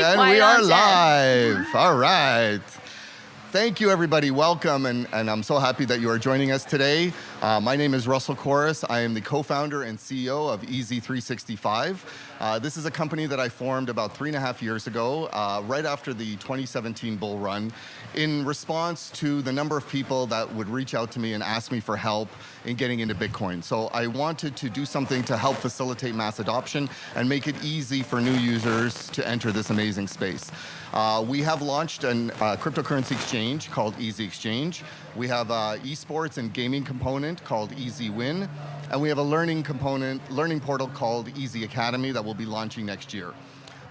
And we are live. All right. Thank you, everybody. Welcome, and I'm so happy that you are joining us today. My name is Russell KORUS. I am the co-founder and CEO of EZ365. This is a company that I formed about 3.5 years ago, right after the 2017 bull run, in response to the number of people that would reach out to me and ask me for help in getting into Bitcoin. So I wanted to do something to help facilitate mass adoption and make it easy for new users to enter this amazing space. We have launched a cryptocurrency exchange called EZ Exchange. We have an esports and gaming component called EZ-Win. And we have a learning portal called EZ Academy that will be launching next year.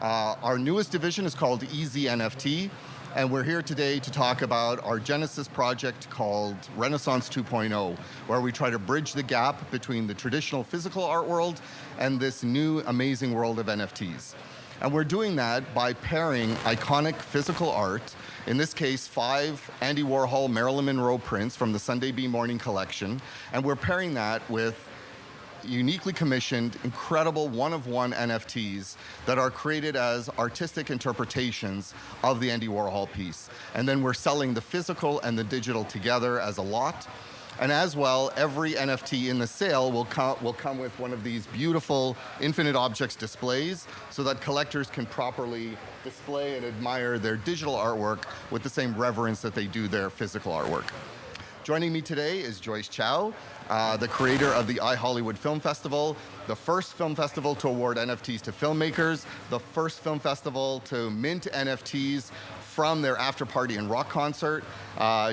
Our newest division is called EZ NFT. And we're here today to talk about our Genesis project called Renaissance 2.0, where we try to bridge the gap between the traditional physical art world and this new amazing world of NFTs. And we're doing that by pairing iconic physical art, in this case, 5 Andy Warhol Marilyn Monroe prints from the Sunday Bee Morning collection, and we're pairing that with uniquely commissioned, incredible one-of-one NFTs that are created as artistic interpretations of the Andy Warhol piece. And then we're selling the physical and the digital together as a lot. And as well, every NFT in the sale will come with one of these beautiful infinite objects displays so that collectors can properly display and admire their digital artwork with the same reverence that they do their physical artwork. Joining me today is JOYCE Chow, the creator of the iHollywood Film Festival, the first film festival to award NFTs to filmmakers, the first film festival to mint NFTs from their after party and rock concert.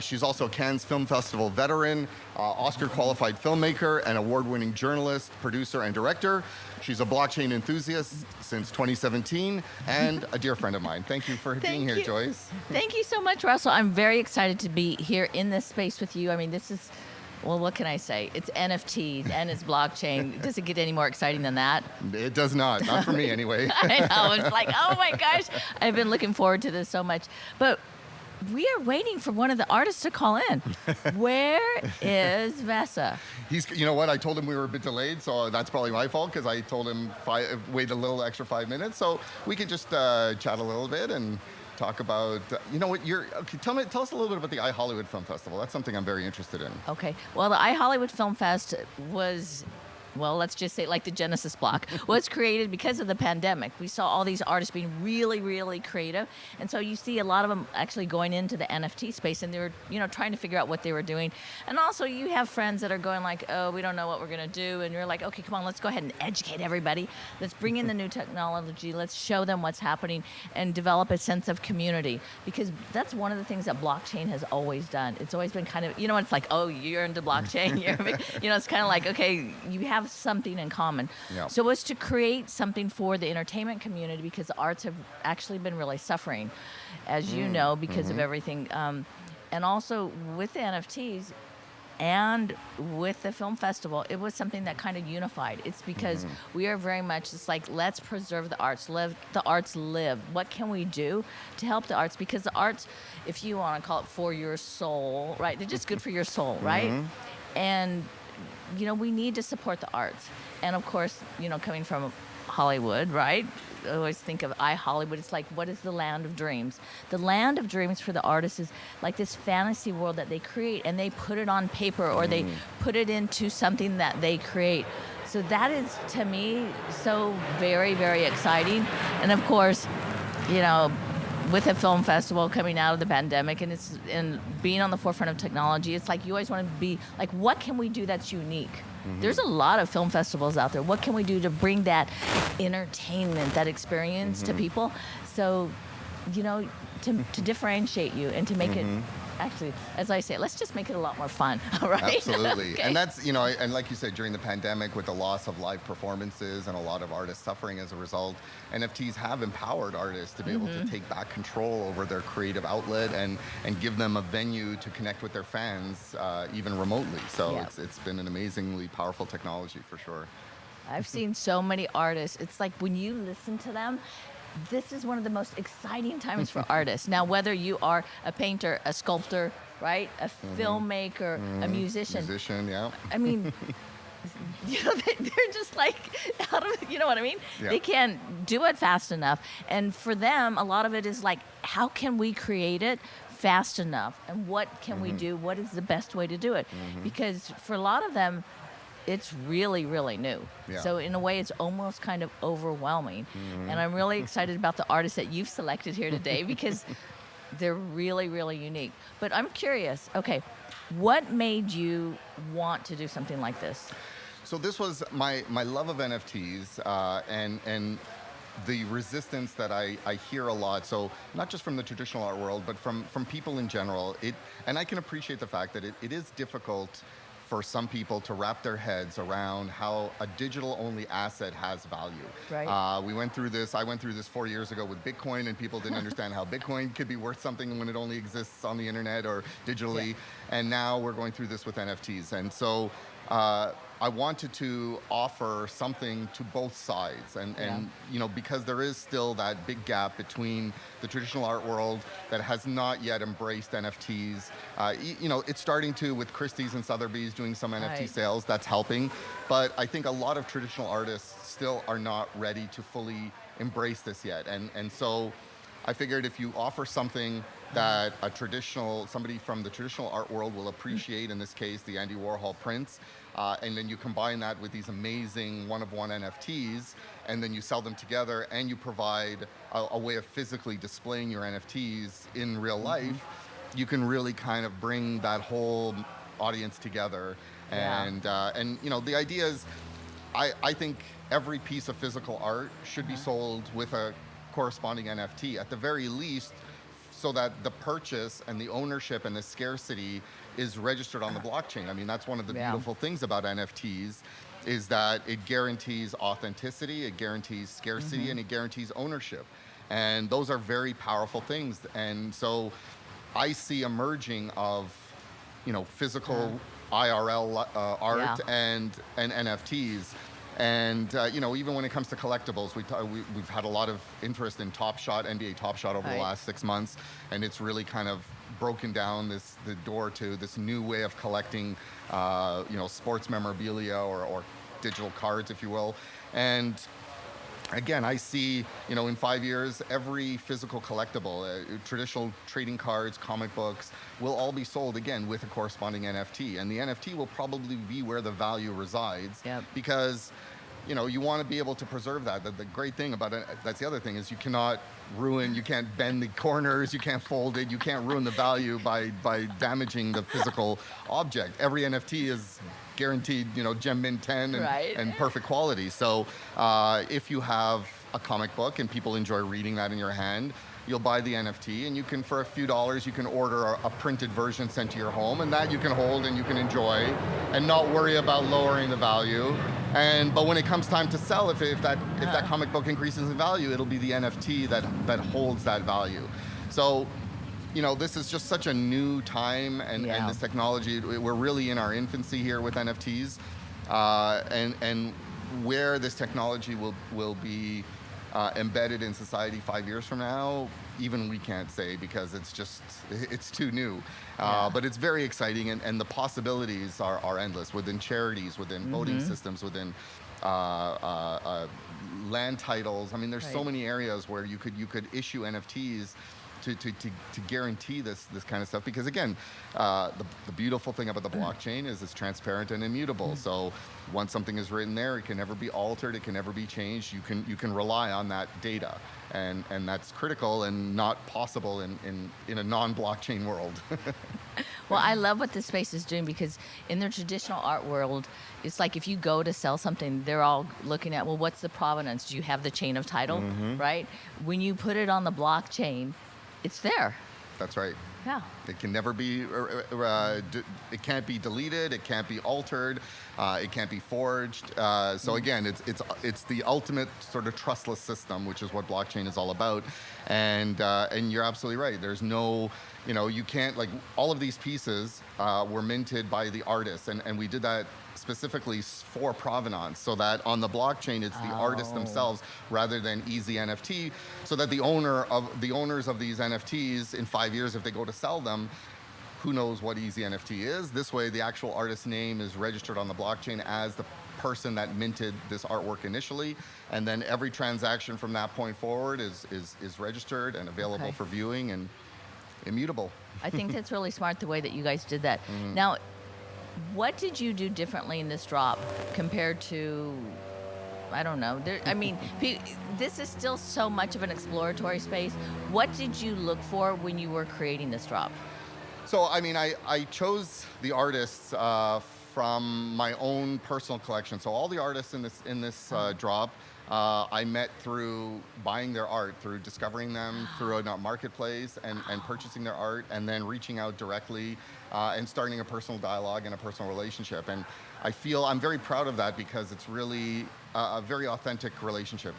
She's also a Cannes Film Festival veteran, Oscar qualified filmmaker, and award-winning journalist, producer, and director. She's a blockchain enthusiast since 2017 and a dear friend of mine. Thank you for being here, JOYCE. Thank you so much, Russell. I'm very excited to be here in this space with you. I mean, this is, well, what can I say? It's NFTs and it's blockchain. Does it get any more exciting than that? It does not for me anyway. I know, it's like, oh my gosh, I've been looking forward to this so much. But we are waiting for one of the artists to call in. Where is VESA? You know what? I told him we were a bit delayed, so that's probably my fault because I told him wait a little extra 5 minutes. So we can just chat a little bit and talk about, you know what, okay, tell us a little bit about the iHollywood Film Festival. That's something I'm very interested in. Okay. Well, the iHollywood Film Fest was, well, let's just say like the Genesis block, was created because of the pandemic. We saw all these artists being really, really creative. And so you see a lot of them actually going into the NFT space and they were, trying to figure out what they were doing. And also you have friends that are going like, oh, we don't know what we're going to do. And you're like, okay, come on, let's go ahead and educate everybody. Let's bring in the new technology. Let's show them what's happening and develop a sense of community. Because that's one of the things that blockchain has always done. It's always been kind of, it's like, oh, you're into blockchain. It's kind of like, okay, you have something in common. Yep. So it was to create something for the entertainment community because the arts have actually been really suffering, as you know, because of everything. And also with the NFTs and with the film festival, it was something that kind of unified. It's because we are very much, it's like, let's preserve the arts, let the arts live. What can we do to help the arts? Because the arts, if you want to call it for your soul, right? They're just good for your soul, right? And we need to support the arts. And of course, coming from Hollywood, right? I always think of iHollywood. It's like, what is the land of dreams? The land of dreams for the artists is like this fantasy world that they create and they put it on paper or they put it into something that they create. So that is, to me, so very, very exciting. And of course, with a film festival coming out of the pandemic and being on the forefront of technology, it's like you always want to be like, what can we do that's unique? There's a lot of film festivals out there. What can we do to bring that entertainment, that experience to people? So, to differentiate you and to make it, actually, as I say, let's just make it a lot more fun, right? Absolutely. Okay. And that's, and like you said, during the pandemic with the loss of live performances and a lot of artists suffering as a result, NFTs have empowered artists to be able to take back control over their creative outlet and give them a venue to connect with their fans, even remotely. So it's been an amazingly powerful technology for sure. I've seen so many artists. It's like when you listen to them, this is one of the most exciting times for artists. Now, whether you are a painter, a sculptor, right, a filmmaker, a musician. Musician, yeah. I mean, they're just like out of, you know what I mean? Yeah. They can't do it fast enough. And for them, a lot of it is like, how can we create it fast enough? And what can we do? What is the best way to do it? Because for a lot of them, it's really, really new. Yeah. So in a way, it's almost kind of overwhelming. And I'm really excited about the artists that you've selected here today because they're really, really unique. But I'm curious, okay, what made you want to do something like this? So this was my love of NFTs and the resistance that I hear a lot. So not just from the traditional art world, but from people in general. And I can appreciate the fact that it is difficult for some people to wrap their heads around how a digital-only asset has value. Right. I went through this 4 years ago with Bitcoin, and people didn't understand how Bitcoin could be worth something when it only exists on the internet or digitally. Yeah. And now we're going through this with NFTs. And so I wanted to offer something to both sides, and because there is still that big gap between the traditional art world that has not yet embraced NFTs. It's starting to with Christie's and Sotheby's doing some NFT Right. sales. That's helping, but I think a lot of traditional artists still are not ready to fully embrace this yet, and so I figured if you offer something that somebody from the traditional art world will appreciate, in this case, the Andy Warhol prints, and then you combine that with these amazing one-of-one NFTs, and then you sell them together, and you provide a way of physically displaying your NFTs in real life, you can really kind of bring that whole audience together. Yeah. And the idea is, I think every piece of physical art should be sold with a corresponding NFT at the very least, so that the purchase and the ownership and the scarcity is registered on the blockchain. I mean, that's one of the beautiful things about NFTs, is that it guarantees authenticity, it guarantees scarcity, and it guarantees ownership. And those are very powerful things. And so I see a merging of, physical IRL art and NFTs. And even when it comes to collectibles, we've had a lot of interest in Top Shot, NBA Top Shot over the last 6 months, and it's really kind of broken down the door to this new way of collecting, sports memorabilia or digital cards, if you will. And again, I see, in 5 years, every physical collectible, traditional trading cards, comic books, will all be sold again with a corresponding NFT. And the NFT will probably be where the value resides, because, you want to be able to preserve that. The great thing about it, that's the other thing, is you cannot ruin, you can't bend the corners, you can't fold it, you can't ruin the value by damaging the physical object. Every NFT is guaranteed, gem mint 10 and perfect quality. So if you have a comic book and people enjoy reading that in your hand, you'll buy the NFT, and you can, for a few dollars, you can order a printed version sent to your home, and that you can hold and you can enjoy and not worry about lowering the value. But when it comes time to sell, if that comic book increases in value, it'll be the NFT that holds that value. So this is just such a new time, and this technology, we're really in our infancy here with NFTs, and where this technology will be embedded in society 5 years from now, even we can't say, because it's too new. But it's very exciting, and the possibilities are endless within charities, within voting systems, within land titles. I mean, there's so many areas where you could issue NFTs to guarantee this kind of stuff, because again, the beautiful thing about the blockchain is it's transparent and immutable. So once something is written there, it can never be altered, it can never be changed. You can rely on that data, and that's critical and not possible in a non-blockchain world. Well, I love what this space is doing, because in the traditional art world, it's like if you go to sell something, they're all looking at, well, what's the provenance? Do you have the chain of title, right? When you put it on the blockchain, it's there. That's right. Yeah. It can never be, it can't be deleted, it can't be altered, it can't be forged. So again, it's the ultimate sort of trustless system, which is what blockchain is all about. And you're absolutely right. There's no, you can't, like, all of these pieces were minted by the artists, and we did that specifically for provenance, so that on the blockchain it's the artists themselves rather than easy NFT, so that the owners of these NFTs in 5 years, if they go to sell them, who knows what easy NFT is. This way, the actual artist's name is registered on the blockchain as the person that minted this artwork initially, and then every transaction from that point forward is registered and available for viewing and immutable. I think that's really smart the way that you guys did that. Now, what did you do differently in this drop compared to, I don't know, this is still so much of an exploratory space. What did you look for when you were creating this drop? So, I mean, I chose the artists from my own personal collection. So all the artists in this drop, I met through buying their art, through discovering them through a marketplace and purchasing their art, and then reaching out directly and starting a personal dialogue and a personal relationship. And I feel I'm very proud of that because it's really a very authentic relationship.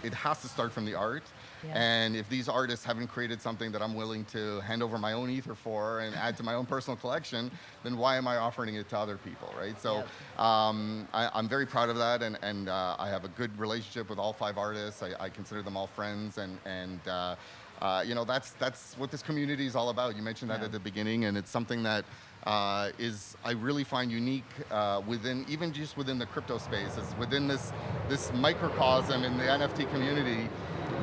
It has to start from the art. Yeah. And if these artists haven't created something that I'm willing to hand over my own ether for and add to my own personal collection, then why am I offering it to other people, right? So I'm very proud of that, and I have a good relationship with all 5 artists. I consider them all friends, and you know, that's what this community is all about. You mentioned that at the beginning, and it's something that I really find unique even just within the crypto space, is within this microcosm in the NFT community.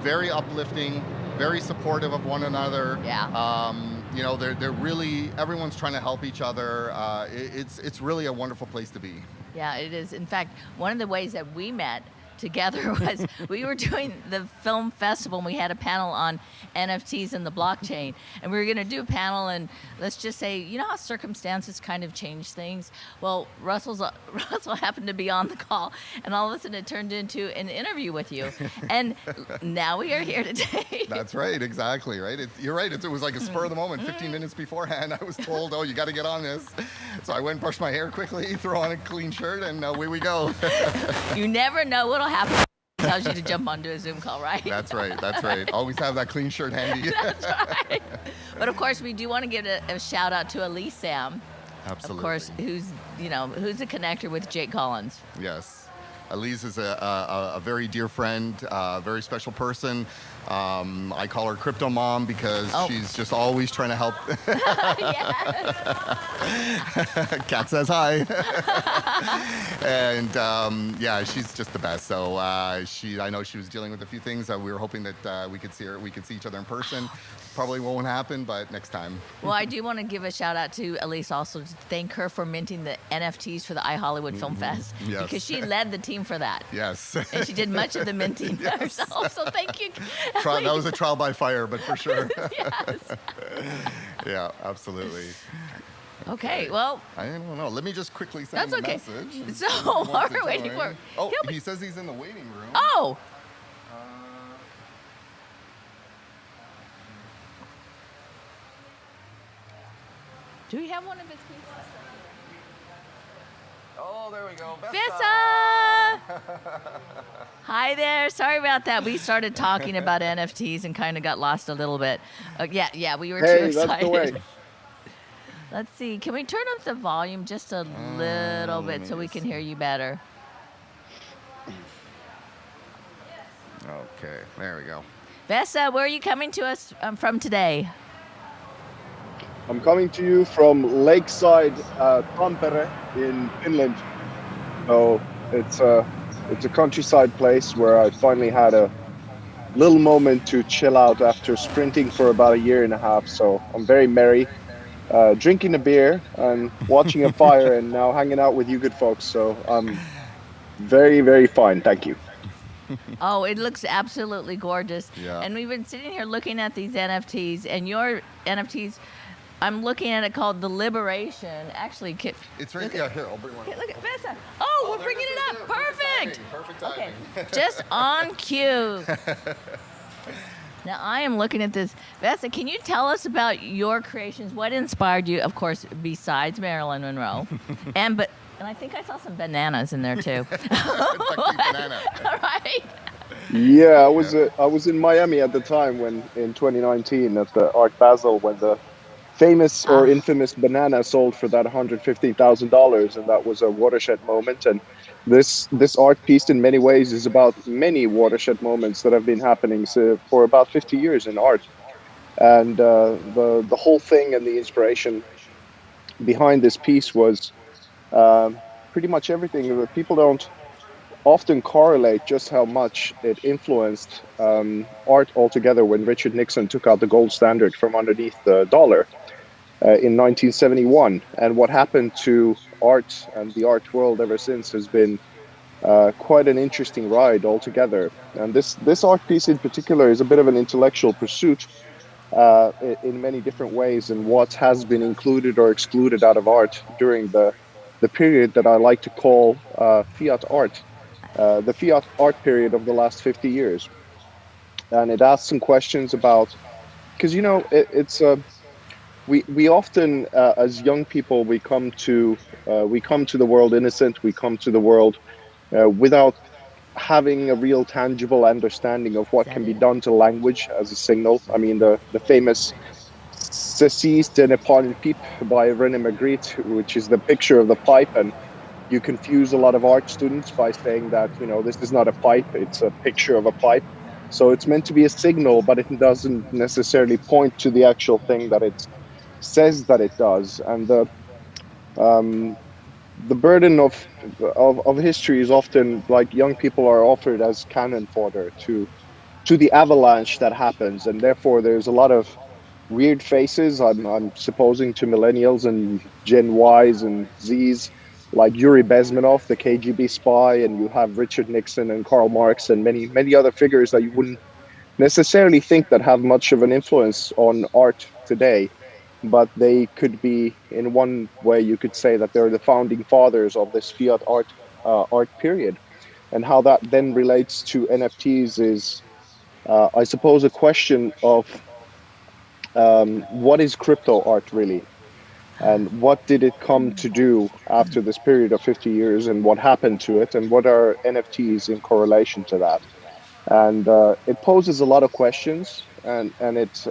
Very uplifting, very supportive of one another. Yeah. You know, they're really, everyone's trying to help each other. It's really a wonderful place to be. Yeah, it is. In fact, one of the ways that we met together was we were doing the film festival, and we had a panel on NFTs and the blockchain, and we were going to do a panel, and let's just say, you know how circumstances kind of change things? Well, Russell happened to be on the call, and all of a sudden it turned into an interview with you, and now we are here today. That's right, exactly, right? You're right, it was like a spur of the moment. 15 minutes beforehand, I was told, oh, you got to get on this. So I went and brushed my hair quickly, throw on a clean shirt, and away we go. You never know what'll happen. Tells you to jump onto a Zoom call, right? That's right. That's right. Always have that clean shirt handy. That's right. But of course, we do want to give a shout out to Elise Sam. Absolutely. Of course, who's a connector with Jake Collins. Yes. Elise is a very dear friend, very special person. I call her Crypto Mom because she's just always trying to help. Kat says hi. And yeah, she's just the best. So I know she was dealing with a few things. We were hoping that we could see each other in person. Probably won't happen, but next time. Well, I do want to give a shout out to Elise also to thank her for minting the NFTs for the iHollywood Film Fest. Yes. Because she led the team for that. Yes. And she did much of the minting herself. So thank you. That was a trial by fire, but for sure. Yes. Yeah, absolutely. Okay, well. I don't know. Let me just quickly send a message. So while we're waiting for. Oh, he says he's in the waiting room. Oh. Do we have one of his pizzas? Oh, there we go. VESA! Hi there. Sorry about that. We started talking about NFTs and kind of got lost a little bit. Yeah, we were too excited. That's the way. Let's see. Can we turn up the volume just a little bit so we can hear you better? Okay, there we go. VESA, where are you coming to us from today? I'm coming to you from Lakeside, Tampere in Finland. So it's a countryside place where I finally had a little moment to chill out after sprinting for about a year and a half. So I'm very merry, drinking a beer and watching a fire and now hanging out with you good folks. So I'm very, very fine. Thank you. Oh, it looks absolutely gorgeous. Yeah. And we've been sitting here looking at these NFTs, and your NFTs, I'm looking at it called The Liberation. Actually, it's right here. I'll bring one. Look at VESA. Oh, we're bringing it up. Perfect. Perfect timing. Okay, just on cue. Now, I am looking at this. VESA, can you tell us about your creations? What inspired you, of course, besides Marilyn Monroe? And I think I saw some bananas in there, too. Banana. All right. Yeah, I was in Miami at the time when in 2019 at the Art Basel when the famous or infamous banana sold for that $115,000, and that was a watershed moment. And this art piece in many ways is about many watershed moments that have been happening for about 50 years in art. And the whole thing and the inspiration behind this piece was pretty much everything. People don't often correlate just how much it influenced art altogether when Richard Nixon took out the gold standard from underneath the dollar in 1971. And what happened to art and the art world ever since has been quite an interesting ride altogether. And this art piece in particular is a bit of an intellectual pursuit in many different ways, and what has been included or excluded out of art during the period that I like to call fiat art, the fiat art period of the last 50 years. And it asks some questions about, because we often as young people we come to the world innocent, we come to the world without having a real tangible understanding of what can be done to language as a signal. I mean, the famous Ceci ce n'est pas une pipe by René Magritte, which is the picture of the pipe, and you confuse a lot of art students by saying that, this is not a pipe, it's a picture of a pipe. So it's meant to be a signal, but it doesn't necessarily point to the actual thing that it says that it does. And the burden of history is often like young people are offered as cannon fodder to the avalanche that happens, and therefore there's a lot of weird faces. I'm supposing to millennials and Gen Ys and Zs, like Yuri Bezmenov, the KGB spy, and you have Richard Nixon and Karl Marx and many other figures that you wouldn't necessarily think that have much of an influence on art today. But they could be, in one way, you could say that they're the founding fathers of this fiat art period. And how that then relates to NFTs is, I suppose, a question of what is crypto art really? And what did it come to do after this period of 50 years, and what happened to it, and what are NFTs in correlation to that? And it poses a lot of questions, and it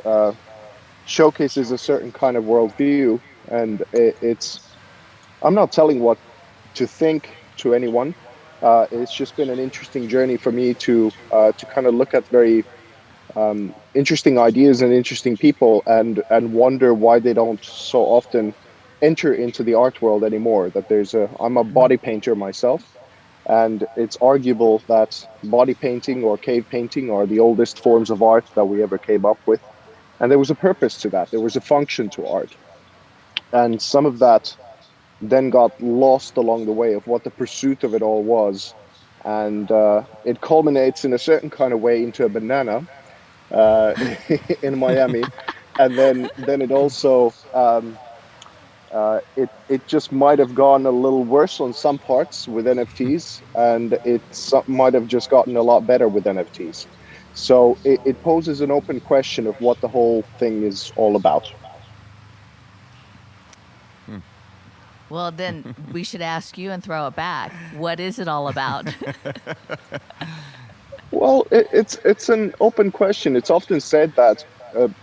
showcases a certain kind of worldview, and I'm not telling what to think to anyone. It's just been an interesting journey for me to kind of look at very interesting ideas and interesting people, and wonder why they don't so often enter into the art world anymore. That I'm a body painter myself, and it's arguable that body painting or cave painting are the oldest forms of art that we ever came up with. And there was a purpose to that. There was a function to art. And some of that then got lost along the way of what the pursuit of it all was. And it culminates in a certain kind of way into a banana in Miami. And then it also, it just might have gone a little worse on some parts with NFTs, and it might have just gotten a lot better with NFTs. So it poses an open question of what the whole thing is all about. Well, then we should ask you and throw it back. What is it all about? Well, it's an open question. It's often said that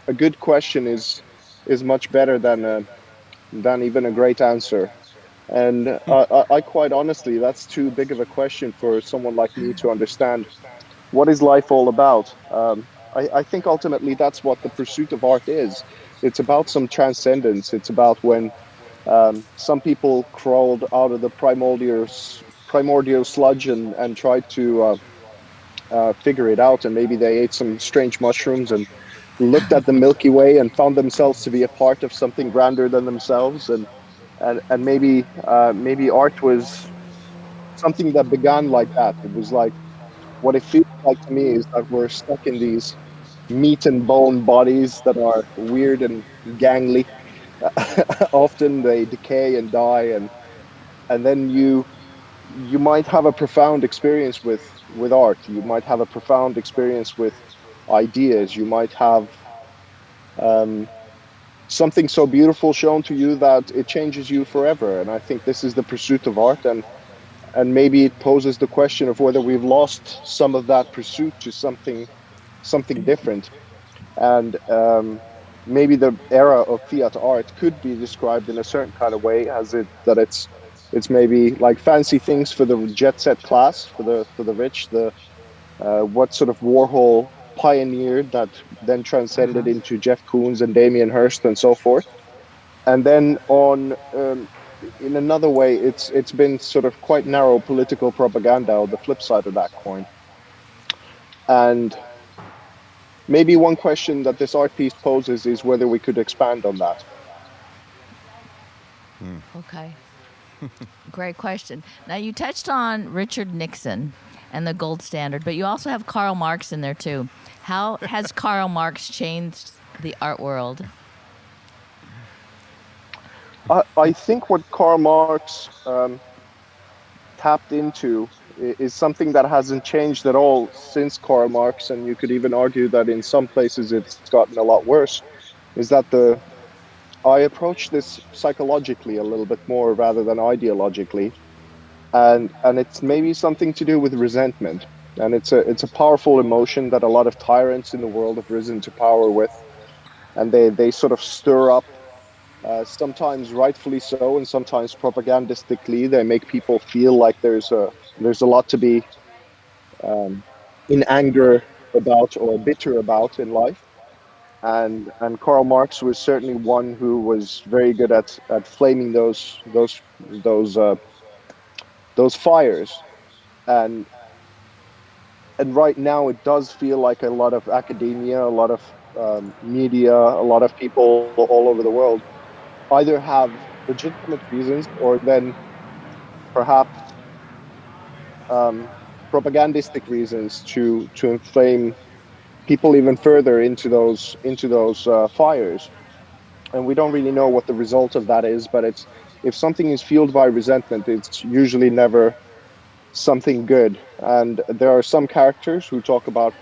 a good question is much better than even a great answer. And I quite honestly, that's too big of a question for someone like me to understand. What is life all about? I think ultimately that's what the pursuit of art is. It's about some transcendence. It's about when some people crawled out of the primordial sludge and tried to figure it out, and maybe they ate some strange mushrooms and looked at the Milky Way and found themselves to be a part of something grander than themselves, and maybe art was something that began like that. It was like, what it feels like to me is that we're stuck in these meat and bone bodies that are weird and gangly. Often they decay and die, and then you might have a profound experience with art. You might have a profound experience with ideas. You might have something so beautiful shown to you that it changes you forever. And I think this is the pursuit of art, and maybe it poses the question of whether we've lost some of that pursuit to something different. And maybe the era of fiat art could be described in a certain kind of way as it's maybe like fancy things for the jet set class, for the rich, what sort of Warhol pioneered that then transcended into Jeff Koons and Damien Hirst and so forth. And then on in another way, it's been sort of quite narrow political propaganda on the flip side of that coin. And maybe one question that this art piece poses is whether we could expand on that. Okay. Great question. Now, you touched on Richard Nixon and the gold standard, but you also have Karl Marx in there too. How has Karl Marx changed the art world? I think what Karl Marx tapped into is something that hasn't changed at all since Karl Marx, and you could even argue that in some places it's gotten a lot worse, is that I approach this psychologically a little bit more rather than ideologically, and it's maybe something to do with resentment, and it's a powerful emotion that a lot of tyrants in the world have risen to power with, and they sort of stir up. Sometimes rightfully so, and sometimes propagandistically, they make people feel like there's a lot to be in anger about or bitter about in life. And Karl Marx was certainly one who was very good at flaming those fires. And right now, it does feel like a lot of academia, a lot of media, a lot of people all over the world either have legitimate reasons or then perhaps propagandistic reasons to inflame people even further into those fires. And we don't really know what the result of that is, but it's, if something is fueled by resentment, it's usually never something good. And there are some characters who talk about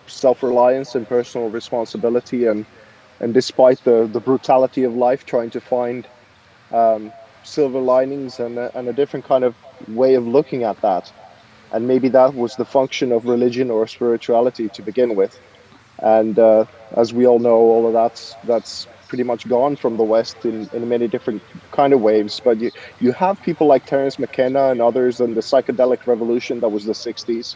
self-reliance and personal responsibility, and despite the brutality of life, trying to find silver linings and a different kind of way of looking at that. And maybe that was the function of religion or spirituality to begin with. And as we all know, all of that's pretty much gone from the West in many different kind of waves. But you have people like Terence McKenna and others, and the psychedelic revolution that was the 60s.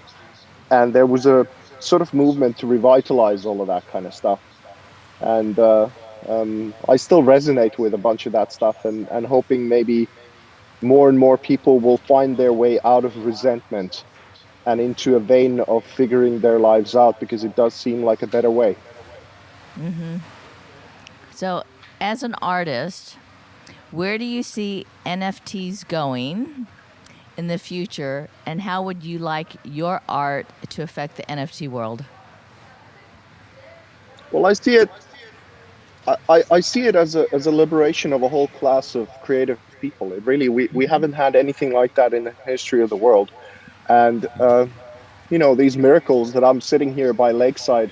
And there was a sort of movement to revitalize all of that kind of stuff. And I still resonate with a bunch of that stuff, and hoping maybe more and more people will find their way out of resentment and into a vein of figuring their lives out, because it does seem like a better way. Mm-hmm. So, as an artist, where do you see NFTs going in the future, and how would you like your art to affect the NFT world? Well, I see it. I see it as a liberation of a whole class of creative people. It really, we haven't had anything like that in the history of the world. And these miracles that I'm sitting here by Lakeside,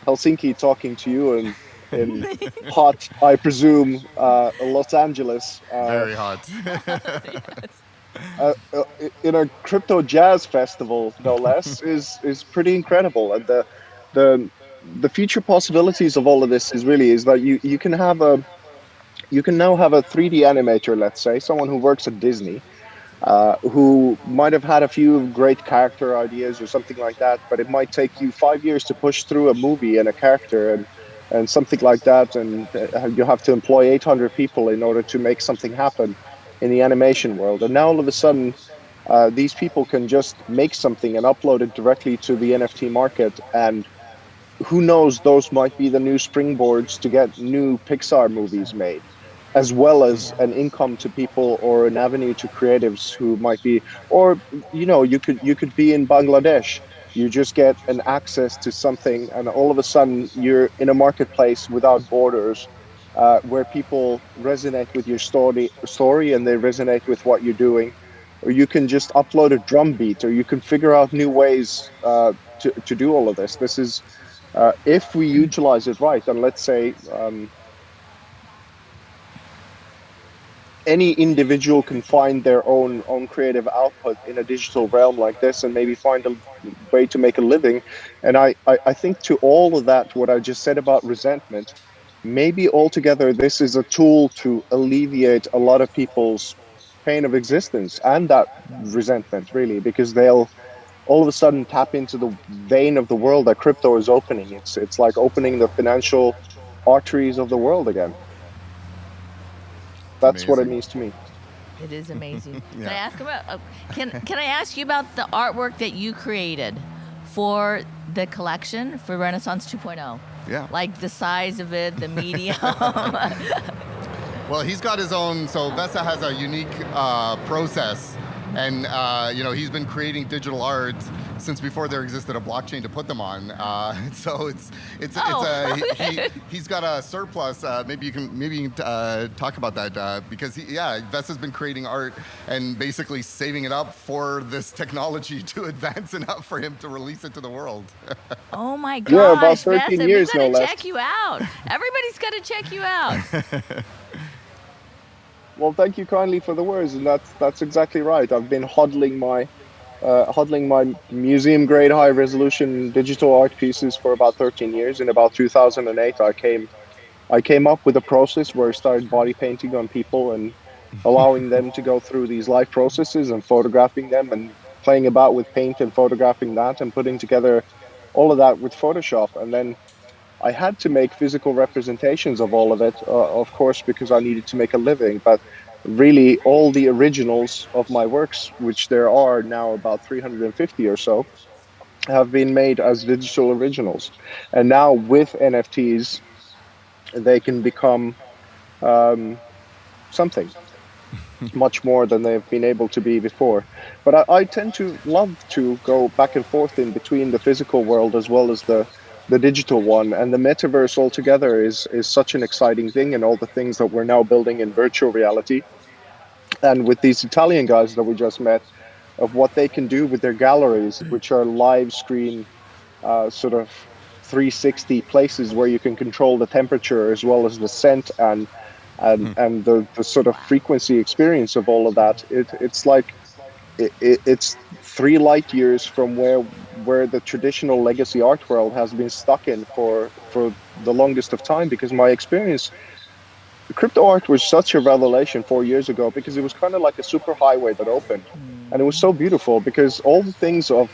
Helsinki, talking to you in hot, I presume, Los Angeles. Very hot. In a CryptoJazz Festival, no less, is pretty incredible. And the future possibilities of all of this is that you can now have a 3D animator, let's say, someone who works at Disney, who might have had a few great character ideas or something like that, but it might take you 5 years to push through a movie and a character and something like that, and you have to employ 800 people in order to make something happen in the animation world. And now all of a sudden, these people can just make something and upload it directly to the NFT market, and who knows, those might be the new springboards to get new Pixar movies made, as well as an income to people or an avenue to creatives who might be, or you could be in Bangladesh. You just get an access to something, and all of a sudden you're in a marketplace without borders, where people resonate with your story and they resonate with what you're doing. Or you can just upload a drum beat, or you can figure out new ways to do all of this. This is if we utilize it right. And let's say any individual can find their own creative output in a digital realm like this, and maybe find a way to make a living. And I think to all of that, what I just said about resentment, maybe altogether this is a tool to alleviate a lot of people's pain of existence and that resentment, really, because they'll all of a sudden tap into the vein of the world that crypto is opening. It's like opening the financial arteries of the world again. That's Amazing. what it means to me. It is amazing. Yeah. Can I ask about? Can I ask you about the artwork that you created for the collection for Renaissance 2.0? Yeah. Like the size of it, the medium. Well, he's got his own. So VESA has a unique process, and he's been creating digital art since before there existed a blockchain to put them on. So he's got a surplus. Maybe you can talk about that because VESA's been creating art and basically saving it up for this technology to advance enough for him to release it to the world. Oh my gosh, Yeah, about 13 VESA, years, we gotta no less. check you out. Everybody's got to check you out. Well, thank you kindly for the words, and that's exactly right. I've been hodling my museum grade high resolution digital art pieces for about 13 years. In about 2008, I came up with a process where I started body painting on people and allowing them to go through these life processes and photographing them and playing about with paint and photographing that and putting together all of that with Photoshop. And then I had to make physical representations of all of it, of course, because I needed to make a living. But really, all the originals of my works, which there are now about 350 or so, have been made as digital originals. And now with NFTs, they can become something much more than they've been able to be before. But I tend to love to go back and forth in between the physical world as well as the digital one, and the metaverse altogether is such an exciting thing, and all the things that we're now building in virtual reality. And with these Italian guys that we just met, of what they can do with their galleries, which are live screen sort of 360 places where you can control the temperature as well as the scent and the sort of frequency experience of all of that. It's like it's 3 light years from where the traditional legacy art world has been stuck in for the longest of time, because my experience, crypto art was such a revelation 4 years ago, because it was kind of like a super highway that opened. And it was so beautiful because all the things of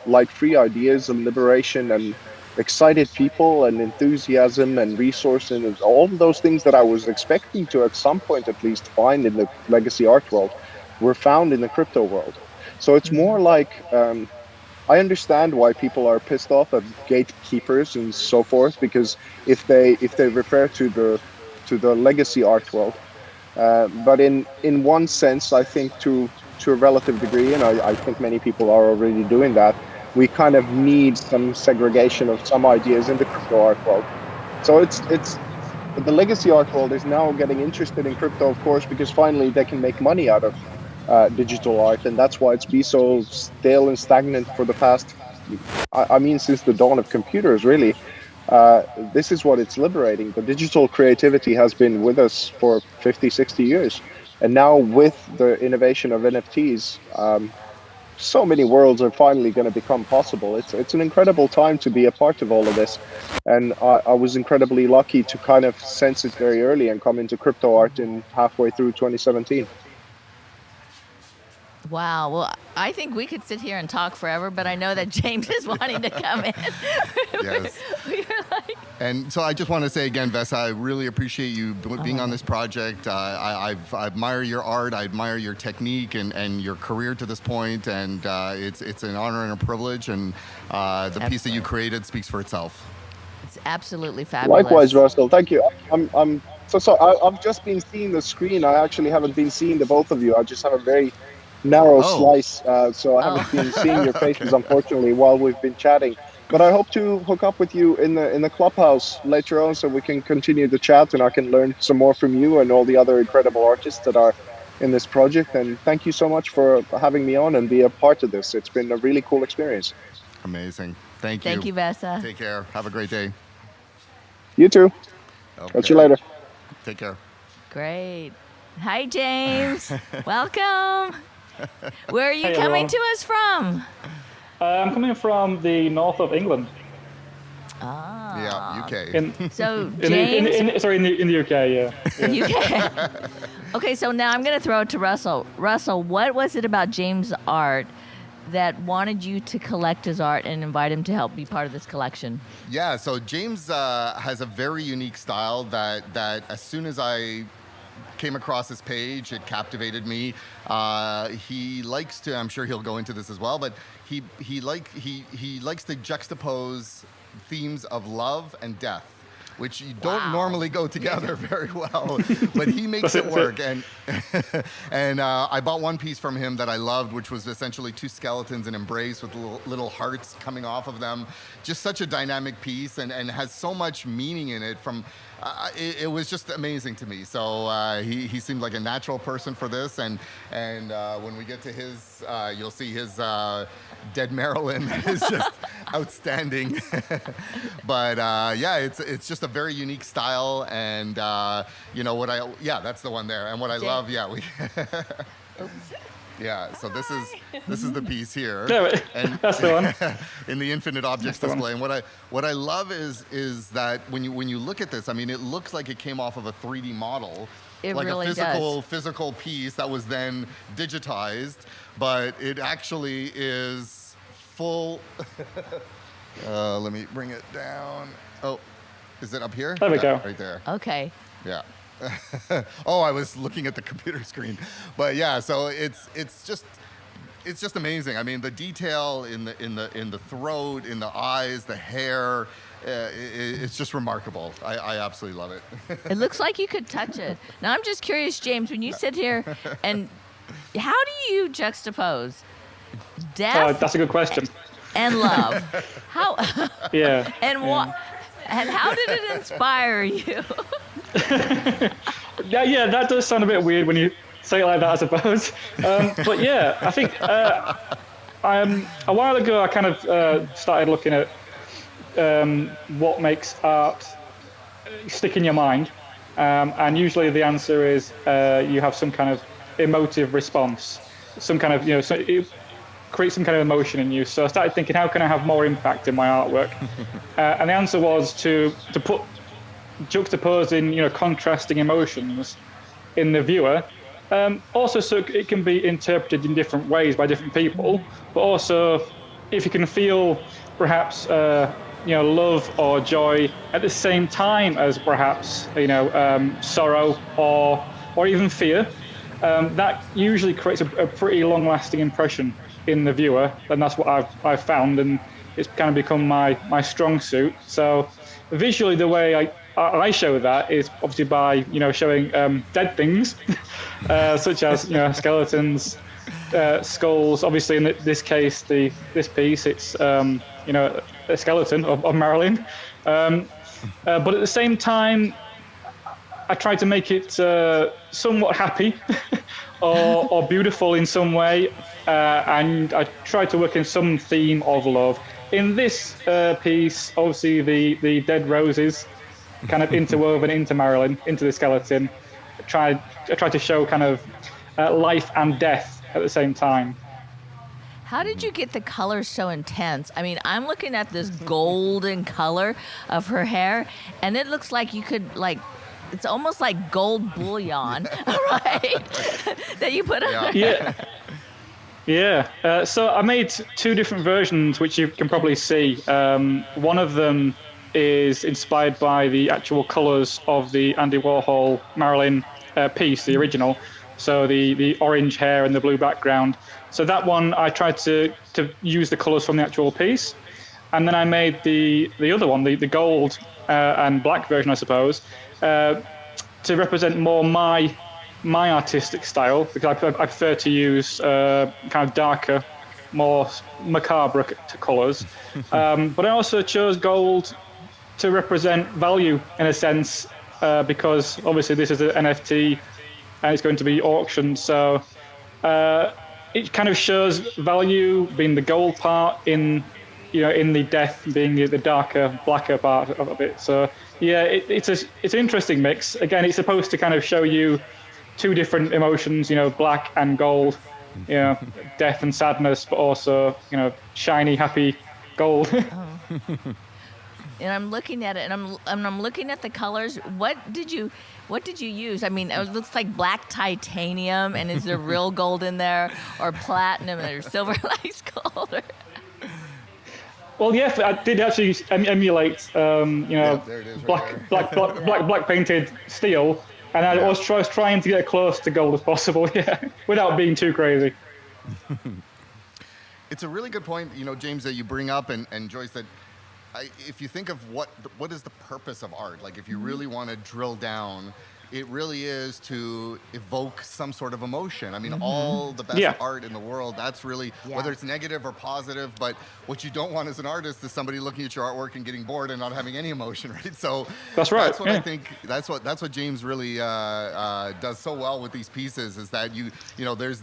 like free ideas and liberation and excited people and enthusiasm and resource and all of those things that I was expecting to at some point at least find in the legacy art world were found in the crypto world. So it's more like I understand why people are pissed off at gatekeepers and so forth, because if they refer to the legacy art world, but in one sense, I think to a relative degree, and I think many people are already doing that, we kind of need some segregation of some ideas in the crypto art world. So it's the legacy art world is now getting interested in crypto, of course, because finally they can make money out of digital art, and that's why it's been so stale and stagnant for the past, I mean, since the dawn of computers, really. This is what it's liberating. The digital creativity has been with us for 50, 60 years. And now with the innovation of NFTs, so many worlds are finally going to become possible. It's an incredible time to be a part of all of this. And I was incredibly lucky to kind of sense it very early and come into crypto art in halfway through 2017. Wow. Well, I think we could sit here and talk forever, but I know that James is wanting to come in. Yes. We're like, And so I just want to say again, VESA, I really appreciate you being on this project. I admire your art. I admire your technique and your career to this point. And it's an honor and a privilege. And the piece that you created speaks for itself. it's absolutely fabulous. Likewise, Russell. Thank you. I'm so I've just been seeing the screen. I actually haven't been seeing the both of you. I just have a very narrow slice, so I haven't been seeing your faces, unfortunately, while we've been chatting. But I hope to hook up with you in the clubhouse later on, so we can continue the chat and I can learn some more from you and all the other incredible artists that are in this project. And thank you so much for having me on and be a part of this. It's been a really cool experience. Amazing. Thank you. Thank you, VESA. Take care. Have a great day. You too. Okay. Catch you later. Take care. Great. Hi, James. Welcome. Where are you Hey, coming everyone. to us from? I'm coming from the north of England. Ah. Yeah, UK. So, In James, the UK, yeah. UK. Okay, so now I'm going to throw it to Russell. Russell, what was it about James' art that wanted you to collect his art and invite him to help be part of this collection? Yeah, so James has a very unique style that as soon as I came across his page. It captivated me. He likes to. I'm sure he'll go into this as well, but he likes to juxtapose themes of love and death, which you don't normally go together very well, but he makes it work. And I bought one piece from him that I loved, which was essentially two skeletons in embrace with little hearts coming off of them. Just such a dynamic piece, and has so much meaning in it. It was just amazing to me. So he seemed like a natural person for this. And when we get to his, you'll see his Dead Marilyn is just outstanding. But yeah, it's just a very unique style, and that's the one there. And what I love, yeah, so this is the piece here. And that's the one. In the infinite objects display. And what I love is that when you look at this, I mean, it looks like it came off of a 3D model. It like really a physical piece that was then digitized, but it actually is full. Let me bring it down. Oh, is it up here? There we go. Right there. Okay. Yeah. Oh, I was looking at the computer screen, but yeah. So it's just amazing. I mean, the detail in the throat, in the eyes, the hair. It's just remarkable. I absolutely love it. It looks like you could touch it. Now, I'm just curious, James, when you sit here, and how do you juxtapose death? That's a good question. And love. How? Yeah. And what? And how did it inspire you? Yeah, that does sound a bit weird when you say it like that, I suppose. But yeah, I think a while ago I kind of started looking at what makes art stick in your mind, and usually the answer is you have some kind of emotive response, some kind of so it creates some kind of emotion in you. So I started thinking, how can I have more impact in my artwork? And the answer was to put juxtaposing contrasting emotions in the viewer. Also, so it can be interpreted in different ways by different people, but also if you can feel perhaps love or joy at the same time as perhaps sorrow or even fear, that usually creates a pretty long-lasting impression in the viewer, and that's what I've found, and it's kind of become my strong suit. So visually, the way I show that is obviously by showing dead things, such as skeletons, skulls. Obviously, in this case, this piece, it's a skeleton of Marilyn. But at the same time, I try to make it somewhat happy or beautiful in some way, and I try to work in some theme of love. In this piece, obviously the dead roses kind of interwoven into Marilyn, into the skeleton. I try to show kind of life and death at the same time. How did you get the color so intense? I mean, I'm looking at this golden color of her hair, and it looks like you could it's almost like gold bullion, right? That you put on. Yeah. So I made two different versions, which you can probably see. One of them is inspired by the actual colors of the Andy Warhol Marilyn piece, the original. So the orange hair and the blue background. So that one I tried to use the colors from the actual piece, and then I made the other one, the gold and black version, I suppose, to represent more my artistic style, because I prefer to use kind of darker, more macabre colors. But I also chose gold to represent value in a sense, because obviously this is an NFT and it's going to be auctioned. So it kind of shows value being the gold part in the death being the darker, blacker part of it. So yeah, it's an interesting mix. Again, it's supposed to kind of show you two different emotions, black and gold, death and sadness, but also, shiny, happy gold. And I'm looking at it, and I'm looking at the colors. What did you use? I mean, it looks like black titanium, and is there real gold in there, or platinum, or silver like gold? Well, yes, I did actually emulate, black painted steel, And I Yeah. was trying to get close to gold as possible, yeah, without being too crazy. It's a really good point, James, that you bring up, and Joyce, that if you think of what is the purpose of art, like if you really want to drill down, it really is to evoke some sort of emotion. I mean, all the best art in the world, that's really, whether it's negative or positive, but what you don't want as an artist is somebody looking at your artwork and getting bored and not having any emotion, right? So that's right. That's what I think. That's what James really does so well with these pieces, is that there's